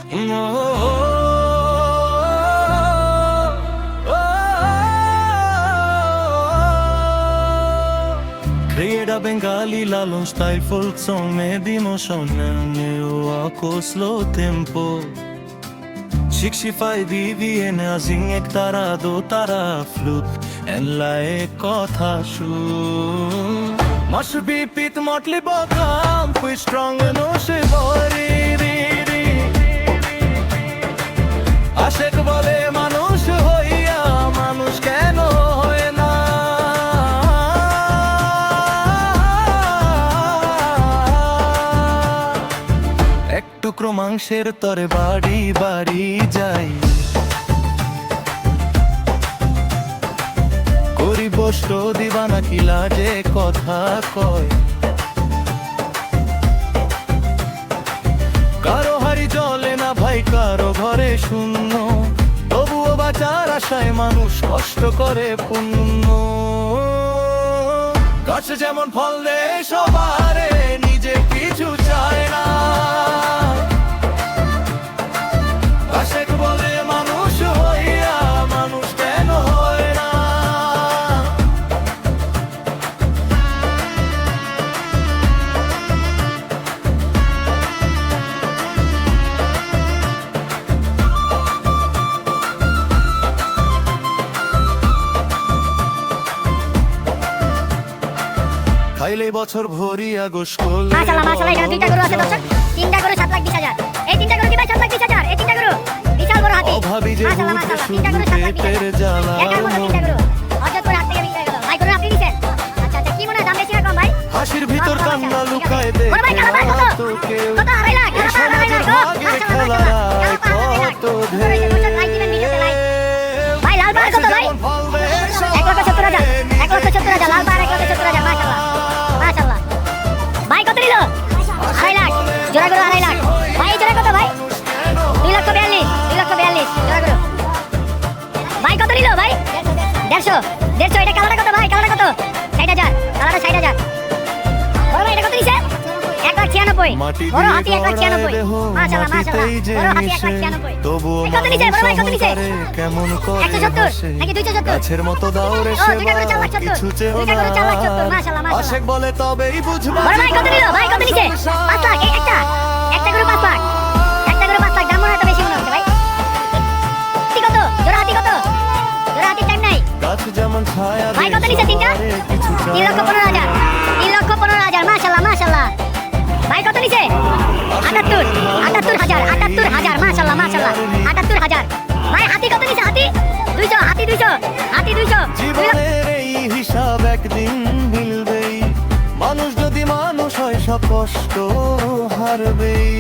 Creada Bengali, Lalon style, folk song med emotionen och slow tempo. শিক্ষিফাই দিবি এনে আজিং এক তারা দো তারা ফ্লুট এনলাই কথা শু must be pit motley bottom we strong no she body ri আশেক বলে মানুষ হইয়া মানুষ কেন হয় না এক টুকরো মাংসের তরে বাড়ি বাড়ি যাই করি বষ্ট দিবানা কি লাজে কথা কয় কারো হাড়ি জ্বলে না ভাই কারো ঘরে শূন্য তবুও বাঁচার আশায় মানুষ কষ্ট করে পুণ্য গাছ যেমন ফল দেয় সবারে নিজে কিছু চায় না আশেক বলে মানুষ হইয়া মানুষ কেন হয় না খাইলে বছর ভরিয়া গোশ করলে মাশাআল্লাহ মাশাআল্লাহ এখানে দুইটা গরু আছে দর্শক তিনটা গরু 7,20,000 এই তিনটা গরু কি ভাই 7,20,000 এই তিনটা গরু বিশাল বড় হাতি অভাবী যে মাশাআল্লাহ মাশাআল্লাহ তিনটা গরু 7,20,000 জ্বালা এটার মতো তিনটা গরু অজতপুর হাট থেকে বিক্রি হলো ভাই গরু আপনি দিবেন আচ্ছা আচ্ছা কি মনে হয় দাম বেশি না কম ভাই হাসির ভিতর কান্না লুকায় দে বড় ভাই কালো ভাই কত কত আড়াই লাখ কত ভাই লাল পাড় কত ভাই 1,70,000 1,70,000 লাল পাড় 1,70,000 মাশাআল্লাহ মাশাআল্লাহ ভাই কত নিল আড়াই লাখ জোড়া গরু আড়াই লাখ ভাই জোড়া কত ভাই 2,42,000 জোড়া গরু ভাই কত নিল ভাই 150 এটা কালারটা কত ভাই কালারটা কত 60,000 কালারটা 60,000 বড় ভাই এটা কত নিছে 1,96,000 বড় হাতি 1,96,000 মাশাআল্লাহ মাশাআল্লাহ বড় হাতি 1,96,000 তবুও কত নিছে বড় ভাই কত নিছে কেমন করে 170 নাকি 270 গাছের মতো দাওরে কিছু চেও না মাশাআল্লাহ মাশাআল্লাহ আশেক বলে তবেই বুঝবা বড় ভাই কত নিল ভাই কত নিছে 5 লাখ একটা গরু 5 লাখ একটা গরু 5 লাখ দাম মনে হয় তো বেশি মনে হচ্ছে ভাই হাতি কত জোড়া হাতি কত জোড়া হাতি টাইম নাই গাছ যেমন ছায়া ভাই কত নিছে তিনটা 3,15,000 3,15,000 মাশাআল্লাহ মাশাআল্লাহ ভাই কত নিছে 78,000 মাশাআল্লাহ মাশাআল্লাহ 78,000 ভাই হাতি কত নিছে হাতি 200 হাতি 200 জীবনের এই হিসাব একদিন মিলবেই মানুষ যদি মানুষ হয় সব কষ্ট হারবেই